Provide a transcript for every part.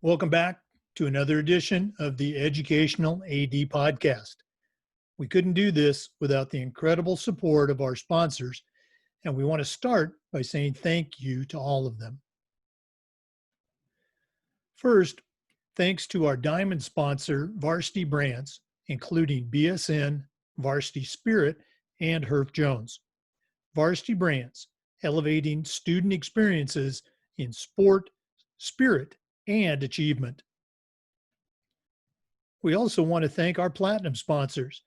Welcome back to another edition of the Educational AD Podcast. We couldn't do this without the incredible support of our sponsors, and we want to start by saying thank you to all of them. First, thanks to our diamond sponsor, Varsity Brands, including BSN, Varsity Spirit, and Herff Jones. Varsity Brands, elevating student experiences in sport, spirit, and achievement. We also want to thank our platinum sponsors,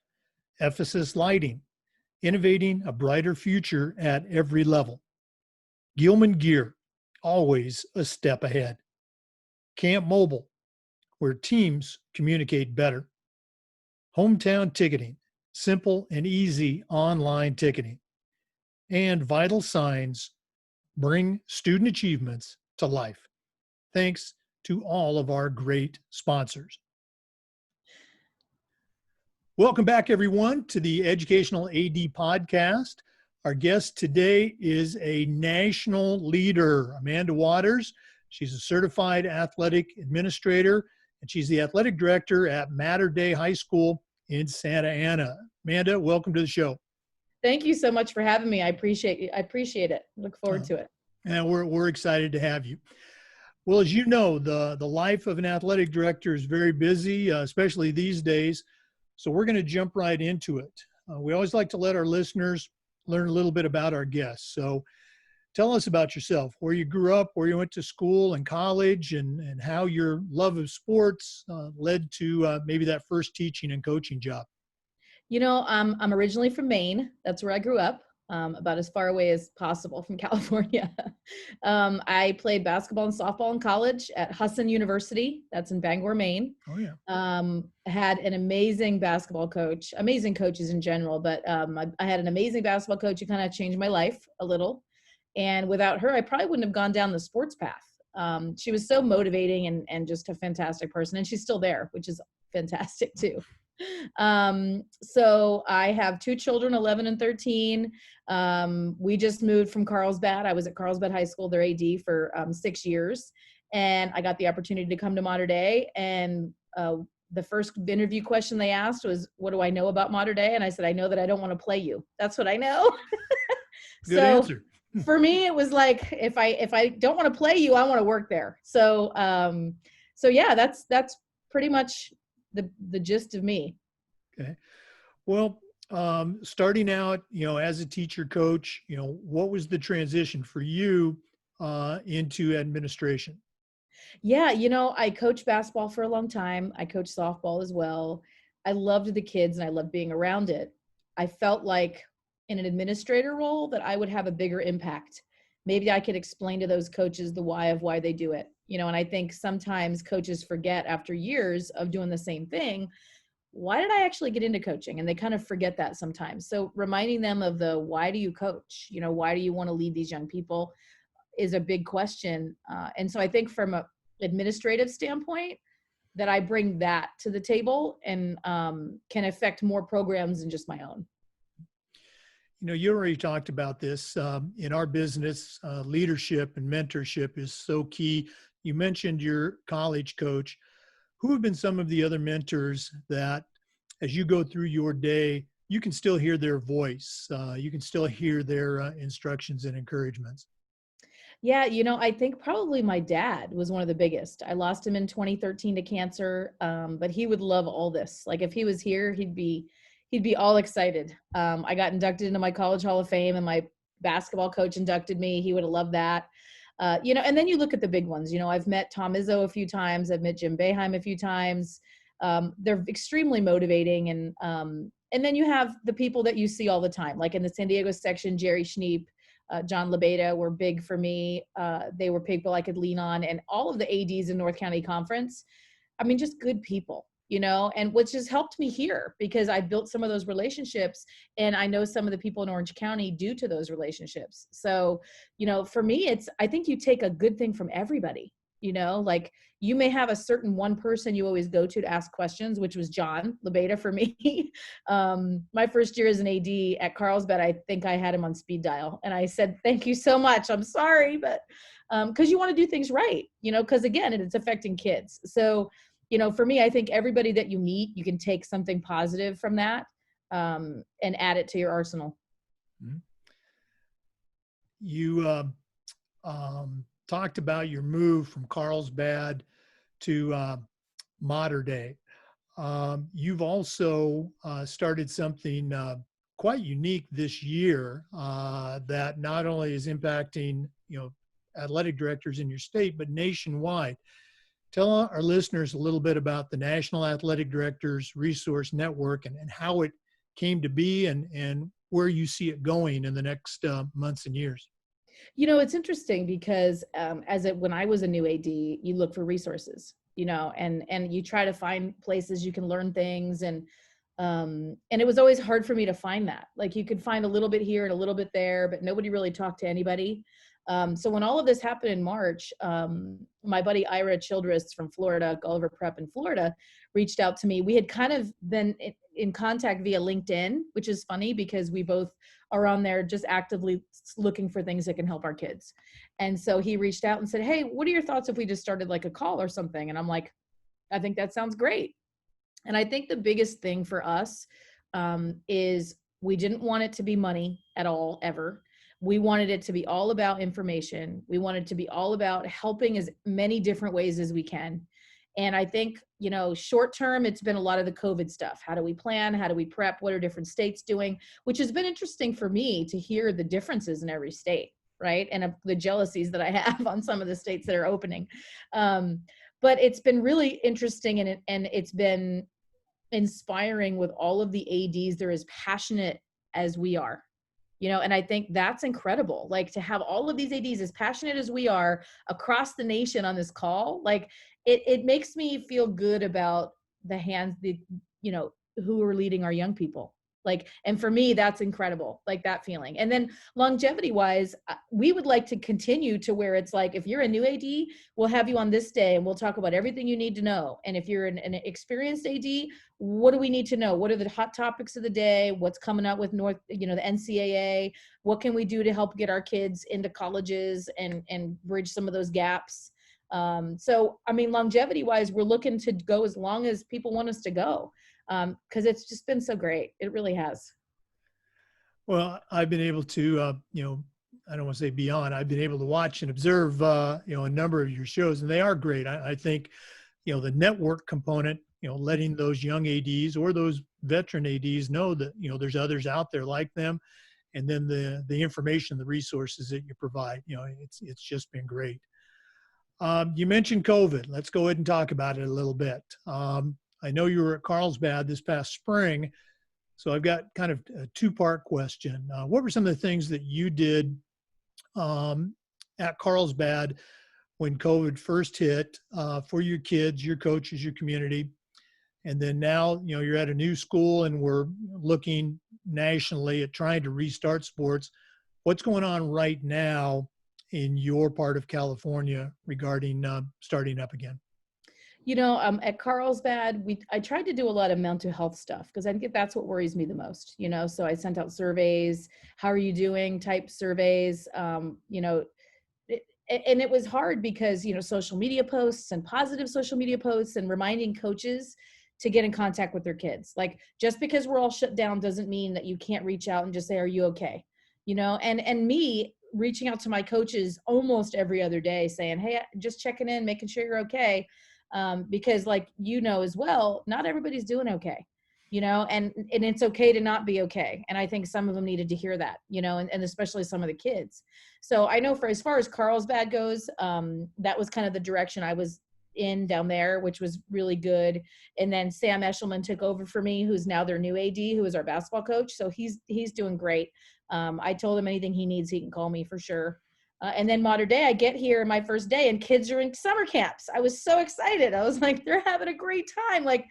Ephesus Lighting, innovating a brighter future at every level. Gilman Gear, always a step ahead. Camp Mobile, where teams communicate better. Hometown Ticketing, simple and easy online ticketing. And Vital Signs, bring student achievements to life. Thanks to all of our great sponsors. Welcome back, everyone, to the Educational AD Podcast. Our guest today is a national leader, Amanda Waters. She's a certified athletic administrator, and she's the athletic director at Mater Dei High School in Santa Ana. Amanda, welcome to the show. Thank you so much for having me. I appreciate it. Look forward to it. And we're excited to have you. Well, as you know, the life of an athletic director is very busy, especially these days. So we're going to jump right into it. We always like to let our listeners learn a little bit about our guests. So tell us about yourself, where you grew up, where you went to school and college, and how your love of sports led to maybe that first teaching and coaching job. You know, I'm originally from Maine. That's where I grew up, about as far away as possible from California. I played basketball and softball in college at Husson University. That's in Bangor, Maine. Oh, yeah. Had an amazing basketball coach, amazing coaches in general, but I had an amazing basketball coach who kind of changed my life a little. And without her, I probably wouldn't have gone down the sports path. She was so motivating and just a fantastic person. And she's still there, which is fantastic too. So I have two children, 11 and 13. We just moved from Carlsbad. I was at Carlsbad High School, their AD for 6 years. And I got the opportunity to come to Mater Dei. And the first interview question they asked was, what do I know about Mater Dei? And I said, I know that I don't want to play you. That's what I know. Good answer. For me, it was like, if I don't want to play you, I want to work there. So yeah, that's pretty much the gist of me. Okay. Well, starting out, as a teacher coach, what was the transition for you into administration? Yeah, I coached basketball for a long time. I coached softball as well. I loved the kids and I loved being around it. I felt like in an administrator role that I would have a bigger impact. Maybe I could explain to those coaches the why of why they do it. And I think sometimes coaches forget after years of doing the same thing, why did I actually get into coaching? And they kind of forget that sometimes. So reminding them of the why do you coach? Why do you want to lead these young people is a big question. And so I think from an administrative standpoint, that I bring that to the table and can affect more programs than just my own. You already talked about this. In our business, leadership and mentorship is so key. You mentioned your college coach. Who have been some of the other mentors that, as you go through your day, you can still hear their voice? You can still hear their instructions and encouragements. Yeah, I think probably my dad was one of the biggest. I lost him in 2013 to cancer, but he would love all this. Like if he was here, he'd be all excited. I got inducted into my college Hall of Fame and my basketball coach inducted me. He would have loved that. And then you look at the big ones. I've met Tom Izzo a few times. I've met Jim Boeheim a few times. They're extremely motivating. And then you have the people that you see all the time, like in the San Diego section, Jerry Schneep, John LeBeta were big for me. They were people I could lean on, and all of the ADs in North County Conference. I mean, just good people. And which has helped me here because I built some of those relationships and I know some of the people in Orange County due to those relationships. So, for me, I think you take a good thing from everybody, like you may have a certain one person you always go to ask questions, which was John LeBeta for me. My first year as an AD at Carlsbad, I think I had him on speed dial and I said, thank you so much. I'm sorry, but because you want to do things right, because again, it's affecting kids. So, for me, I think everybody that you meet, you can take something positive from that, and add it to your arsenal. Mhm. You talked about your move from Carlsbad to Mater Dei. You've also started something quite unique this year that not only is impacting, athletic directors in your state, but nationwide. Tell our listeners a little bit about the National Athletic Directors Resource Network and how it came to be and where you see it going in the next months and years. It's interesting because when I was a new AD, you look for resources, and you try to find places you can learn things, and it was always hard for me to find that. Like you could find a little bit here and a little bit there, but nobody really talked to anybody. So when all of this happened in March, my buddy Ira Childress from Florida, Gulliver Prep in Florida, reached out to me. We had kind of been in contact via LinkedIn, which is funny because we both are on there just actively looking for things that can help our kids. And so he reached out and said, "Hey, what are your thoughts if we just started like a call or something?" And I'm like, "I think that sounds great." And I think the biggest thing for us is we didn't want it to be money at all, ever. We wanted it to be all about information. We wanted to be all about helping as many different ways as we can. And I think, short term, it's been a lot of the COVID stuff. How do we plan? How do we prep? What are different states doing? Which has been interesting for me to hear the differences in every state, right? And the jealousies that I have on some of the states that are opening. But it's been really interesting, and it's been inspiring with all of the ADs. They're as passionate as we are, and I think that's incredible. Like to have all of these ADs as passionate as we are across the nation on this call, like it makes me feel good about who are leading our young people. Like, and for me, that's incredible, like that feeling. And then longevity wise, we would like to continue to where it's like, if you're a new AD, we'll have you on this day and we'll talk about everything you need to know. And if you're an experienced AD, what do we need to know? What are the hot topics of the day? What's coming up with the NCAA? What can we do to help get our kids into colleges and bridge some of those gaps? So, I mean, longevity wise, we're looking to go as long as people want us to go. Because it's just been so great. It really has. Well, I've been able to, I don't want to say beyond, I've been able to watch and observe, a number of your shows, and they are great. I think, the network component, letting those young ADs or those veteran ADs know that, there's others out there like them. And then the information, the resources that you provide, it's just been great. You mentioned COVID. Let's go ahead and talk about it a little bit. I know you were at Carlsbad this past spring, so I've got kind of a two-part question. What were some of the things that you did at Carlsbad when COVID first hit for your kids, your coaches, your community? And then now, you're at a new school and we're looking nationally at trying to restart sports. What's going on right now in your part of California regarding starting up again? At Carlsbad, I tried to do a lot of mental health stuff because I think that's what worries me the most, so I sent out surveys, how are you doing type surveys, and it was hard because, social media posts and positive social media posts and reminding coaches to get in contact with their kids. Like just because we're all shut down doesn't mean that you can't reach out and just say, are you okay? And me reaching out to my coaches almost every other day saying, hey, just checking in, making sure you're okay. Because like, as well, not everybody's doing okay, and it's okay to not be okay. And I think some of them needed to hear that, and especially some of the kids. So I know as far as Carlsbad goes, that was kind of the direction I was in down there, which was really good. And then Sam Eshelman took over for me, who's now their new AD, who is our basketball coach. So he's doing great. I told him anything he needs, he can call me for sure. And then Mater Dei, I get here my first day and kids are in summer camps. I was so excited. I was like, they're having a great time, like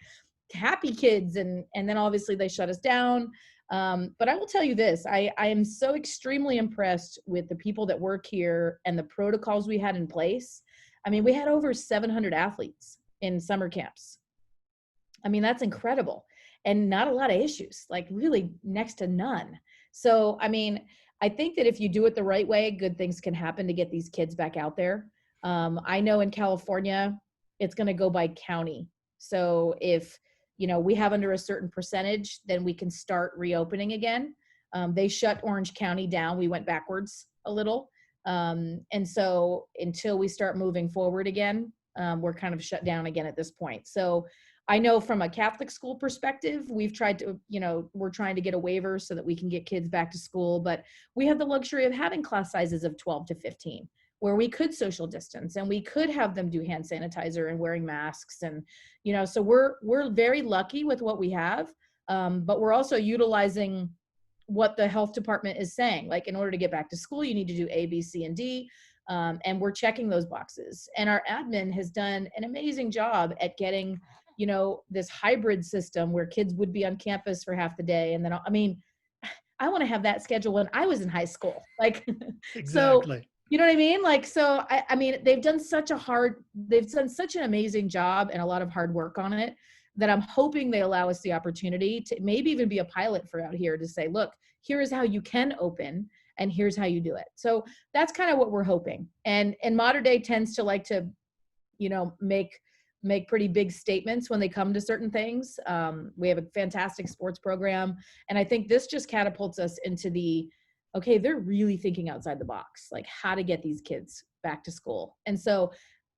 happy kids. And then obviously they shut us down. But I will tell you this, I am so extremely impressed with the people that work here and the protocols we had in place. I mean, we had over 700 athletes in summer camps. I mean, that's incredible. And not a lot of issues, like really next to none. So, I mean, I think that if you do it the right way, good things can happen to get these kids back out there. I know in California, it's going to go by county. So if, we have under a certain percentage, then we can start reopening again. They shut Orange County down. We went backwards a little. And so until we start moving forward again, we're kind of shut down again at this point. So I know from a Catholic school perspective, we've tried to, we're trying to get a waiver so that we can get kids back to school, but we have the luxury of having class sizes of 12 to 15 where we could social distance and we could have them do hand sanitizer and wearing masks. And, so we're very lucky with what we have. But we're also utilizing what the health department is saying. Like, in order to get back to school, you need to do A, B, C, and D. And we're checking those boxes. And our admin has done an amazing job at getting, this hybrid system where kids would be on campus for half the day. And then, I want to have that schedule when I was in high school. Like, Exactly. So, you know what I mean? Like, so, they've done such an amazing job and a lot of hard work on it that I'm hoping they allow us the opportunity to maybe even be a pilot for out here to say, look, here is how you can open and here's how you do it. So that's kind of what we're hoping. And Mater Dei tends to like to, make pretty big statements when they come to certain things. We have a fantastic sports program. And I think this just catapults us into okay, they're really thinking outside the box, like how to get these kids back to school. And so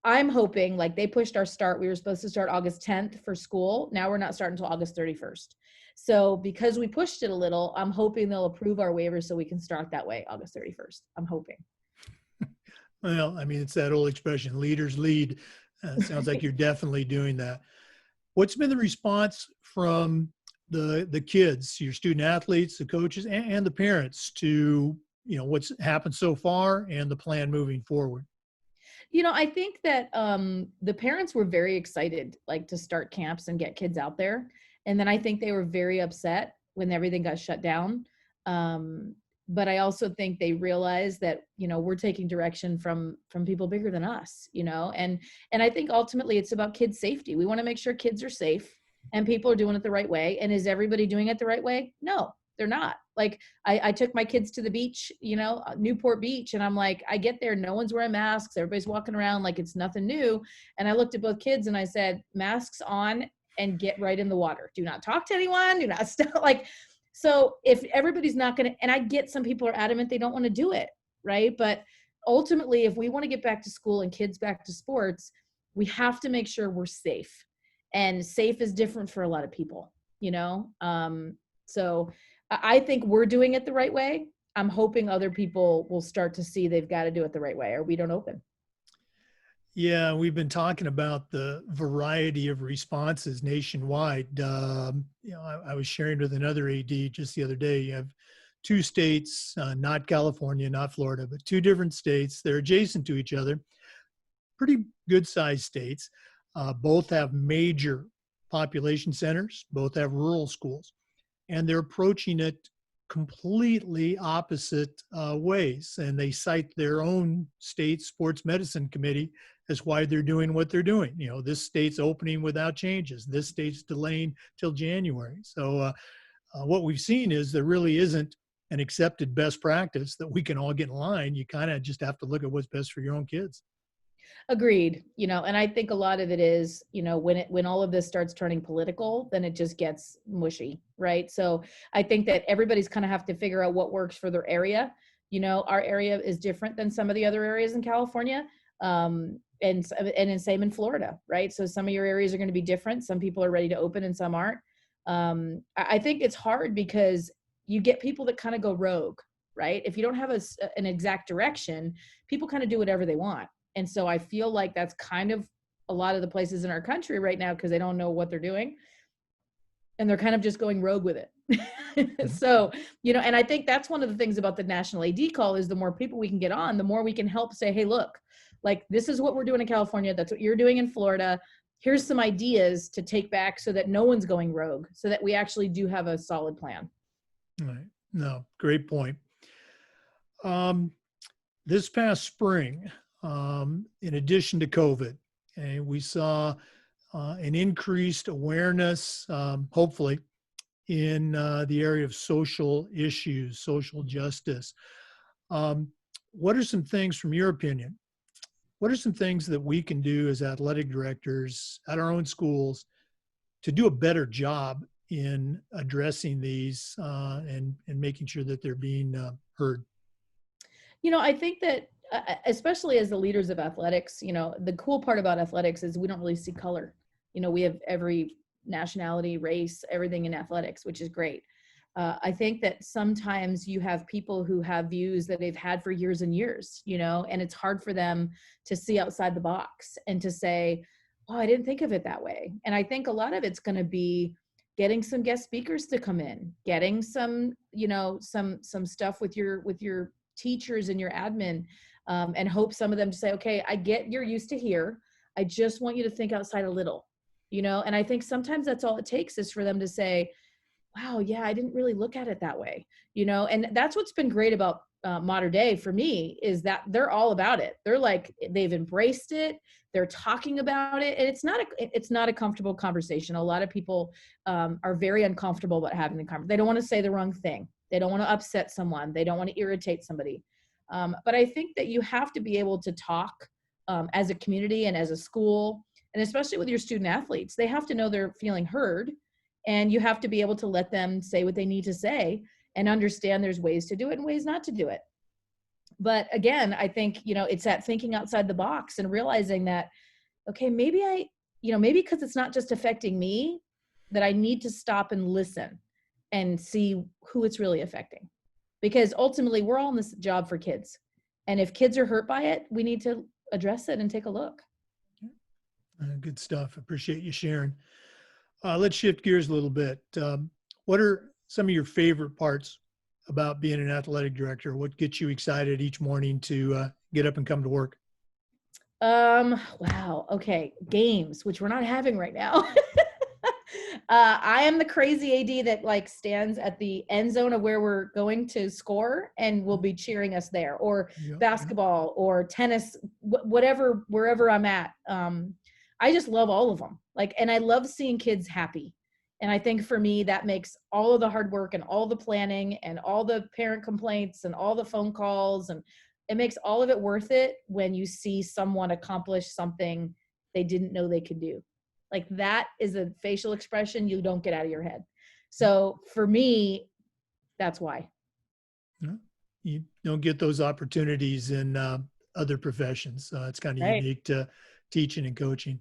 I'm hoping, like, they pushed our start. We were supposed to start August 10th for school. Now we're not starting until August 31st. So because we pushed it a little, I'm hoping they'll approve our waiver so we can start that way, August 31st. I'm hoping. Well, it's that old expression, leaders lead. Sounds like you're definitely doing that. What's been the response from the kids, your student athletes, the coaches, and the parents to, what's happened so far and the plan moving forward? I think that the parents were very excited, like, to start camps and get kids out there. And then I think they were very upset when everything got shut down. But I also think they realized that, we're taking direction from people bigger than us, and I think ultimately it's about kids' safety. We want to make sure kids are safe and people are doing it the right way. And is everybody doing it the right way? No, they're not. Like, I took my kids to the beach, Newport Beach, and I'm like, I get there, no one's wearing masks. Everybody's walking around like it's nothing new. And I looked at both kids and I said, masks on and get right in the water. Do not talk to anyone. Do not stop. Like, so if everybody's not going to, and I get some people are adamant they don't want to do it, right? But ultimately, if we want to get back to school and kids back to sports, we have to make sure we're safe. And safe is different for a lot of people, So I think we're doing it the right way. I'm hoping other people will start to see they've got to do it the right way or we don't open. Yeah, we've been talking about the variety of responses nationwide. I was sharing with another AD just the other day. You have two states, not California, not Florida, but two different states. They're adjacent to each other, pretty good-sized states. Both have major population centers. Both have rural schools. And they're approaching it completely opposite ways. And they cite their own state sports medicine committee as why they're doing what they're doing. This state's opening without changes. This state's delaying till January. So what we've seen is there really isn't an accepted best practice that we can all get in line. You kind of just have to look at what's best for your own kids. Agreed. And I think a lot of it is, when all of this starts turning political, then it just gets mushy, right? So I think that everybody's kind of have to figure out what works for their area. Our area is different than some of the other areas in California. And same in Florida, right? So some of your areas are going to be different. Some people are ready to open and some aren't. I think it's hard because you get people that kind of go rogue, right? If you don't have an exact direction, people kind of do whatever they want. And so I feel like that's kind of a lot of the places in our country right now because they don't know what they're doing. And they're kind of just going rogue with it. So, and I think that's one of the things about the National AD call is the more people we can get on, the more we can help say, hey, look, like, this is what we're doing in California. That's what you're doing in Florida. Here's some ideas to take back so that no one's going rogue, so that we actually do have a solid plan. Right. No, great point. This past spring, in addition to COVID, we saw an increased awareness, hopefully, in the area of social issues, social justice. Um, what are some things, from your opinion, what are some things that we can do as athletic directors at our own schools to do a better job in addressing these and making sure that they're being heard? I think that especially as the leaders of athletics, the cool part about athletics is we don't really see color. We have every nationality, race, everything in athletics, which is great. I think that sometimes you have people who have views that they've had for years and years, and it's hard for them to see outside the box and to say, oh, I didn't think of it that way. And I think a lot of it's going to be getting some guest speakers to come in, getting some, some stuff with your teachers and your admin, and hope some of them to say, okay, I get you're used to here. I just want you to think outside a little, and I think sometimes that's all it takes is for them to say, wow, yeah, I didn't really look at it that way, and that's what's been great about Mater Dei for me is that they're all about it. They're like, they've embraced it. They're talking about it. And it's not a comfortable conversation. A lot of people are very uncomfortable about having the conversation. They don't want to say the wrong thing. They don't want to upset someone. They don't want to irritate somebody. But I think that you have to be able to talk as a community and as a school, and especially with your student athletes. They have to know they're feeling heard, and you have to be able to let them say what they need to say and understand there's ways to do it and ways not to do it. But again, I think, it's that thinking outside the box and realizing that, okay, maybe maybe because it's not just affecting me, that I need to stop and listen and see who it's really affecting. Because ultimately we're all in this job for kids. And if kids are hurt by it, we need to address it and take a look. Good stuff. Appreciate you sharing. Let's shift gears a little bit. What are some of your favorite parts about being an athletic director? What gets you excited each morning to get up and come to work? Wow. Okay. Games, which we're not having right now. I am the crazy AD that stands at the end zone of where we're going to score and will be cheering us there, or basketball or tennis, whatever, wherever I'm at. I just love all of them. And I love seeing kids happy. And I think for me, that makes all of the hard work and all the planning and all the parent complaints and all the phone calls, and it makes all of it worth it when you see someone accomplish something they didn't know they could do. That is a facial expression you don't get out of your head. So for me, that's why. You don't get those opportunities in other professions. It's kind of Right. unique to teaching and coaching.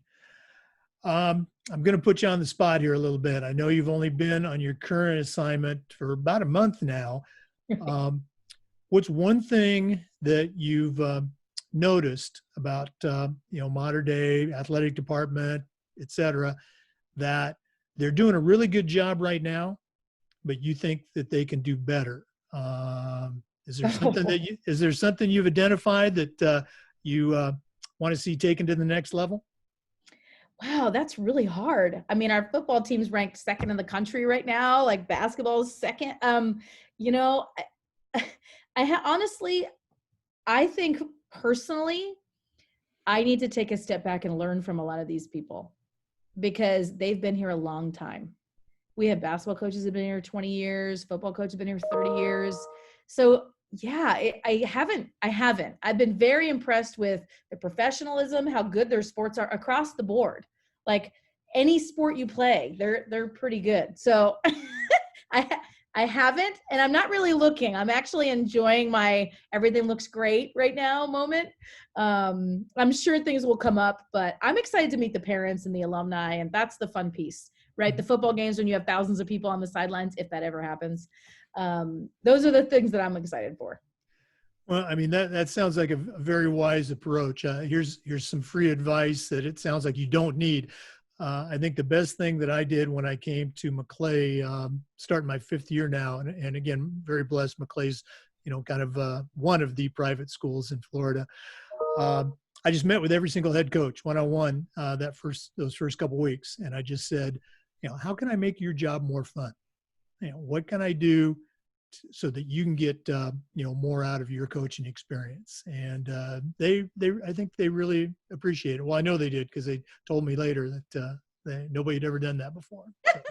I'm going to put you on the spot here a little bit. I know you've only been on your current assignment for about a month now. What's one thing that you've noticed about, Mater Dei, athletic department, et cetera, that they're doing a really good job right now, but you think that they can do better? Is there something you've identified that you want to see taken to the next level? Wow, that's really hard. I mean, our football team's ranked second in the country right now. Basketball is second. Honestly, I think personally, I need to take a step back and learn from a lot of these people because they've been here a long time. We have basketball coaches that have been here 20 years, football coaches have been here 30 years. So yeah, I haven't. I've been very impressed with the professionalism, how good their sports are across the board. Any sport you play, they're pretty good. So I haven't, and I'm not really looking. I'm actually enjoying my everything looks great right now moment. I'm sure things will come up, but I'm excited to meet the parents and the alumni, and that's the fun piece, right? The football games when you have thousands of people on the sidelines, if that ever happens. Those are the things that I'm excited for. Well, I mean, that sounds like a very wise approach. Here's some free advice that it sounds like you don't need. I think the best thing that I did when I came to Maclay, starting my 5th year now, and again, very blessed. Maclay's, kind of one of the private schools in Florida. I just met with every single head coach one-on-one those first couple of weeks, and I just said, how can I make your job more fun? What can I do so that you can get more out of your coaching experience? And I think they really appreciate it. Well, I know they did because they told me later that nobody had ever done that before. So,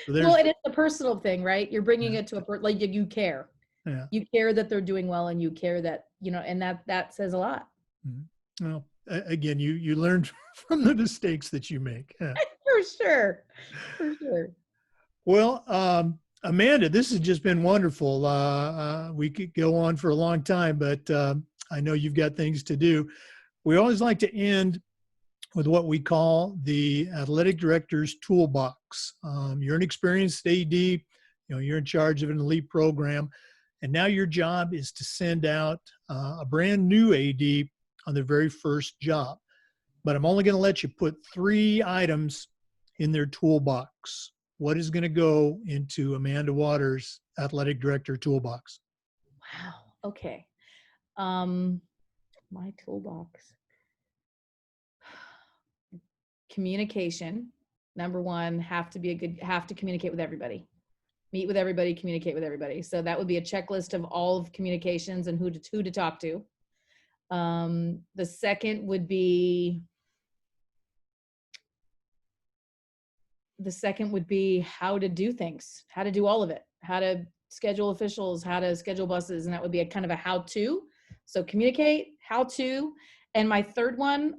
So Well, there's, and it's a personal thing, right? You're bringing yeah, it to like you care. yeah. You care that they're doing well, and you care that, and that says a lot. Mhm. Well, again, you learn from the mistakes that you make. Yeah. For sure. For sure. Well, Amanda, this has just been wonderful. We could go on for a long time, but I know you've got things to do. We always like to end with what we call the athletic director's toolbox. You're an experienced AD, you're in charge of an elite program, and now your job is to send out a brand new AD on their very first job. But I'm only going to let you put 3 items in their toolbox. What is going to go into Amanda Waters' athletic director toolbox? Wow. Okay. My toolbox. Communication. Number one, have to communicate with everybody. Meet with everybody, communicate with everybody. So that would be a checklist of all of communications and who to talk to. The second would be how to do things, how to do all of it, how to schedule officials, how to schedule buses, and that would be a kind of a how-to. So communicate, how to. And my third one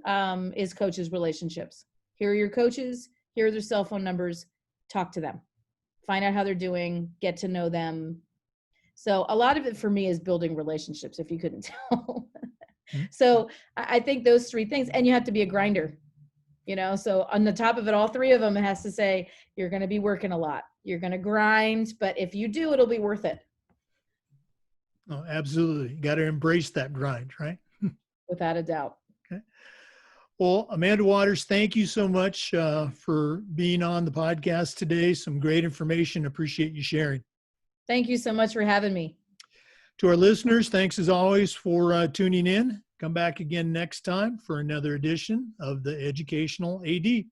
is coaches' relationships. Here are your coaches, here are their cell phone numbers, talk to them, find out how they're doing, get to know them. So a lot of it for me is building relationships, if you couldn't tell. So I think those 3 things, and you have to be a grinder. So on the top of it, all 3 of them, it has to say, you're going to be working a lot. You're going to grind, but if you do, it'll be worth it. Oh, absolutely. You got to embrace that grind, right? Without a doubt. Okay. Well, Amanda Waters, thank you so much for being on the podcast today. Some great information. Appreciate you sharing. Thank you so much for having me. To our listeners, thanks as always for tuning in. Come back again next time for another edition of the Educational AD.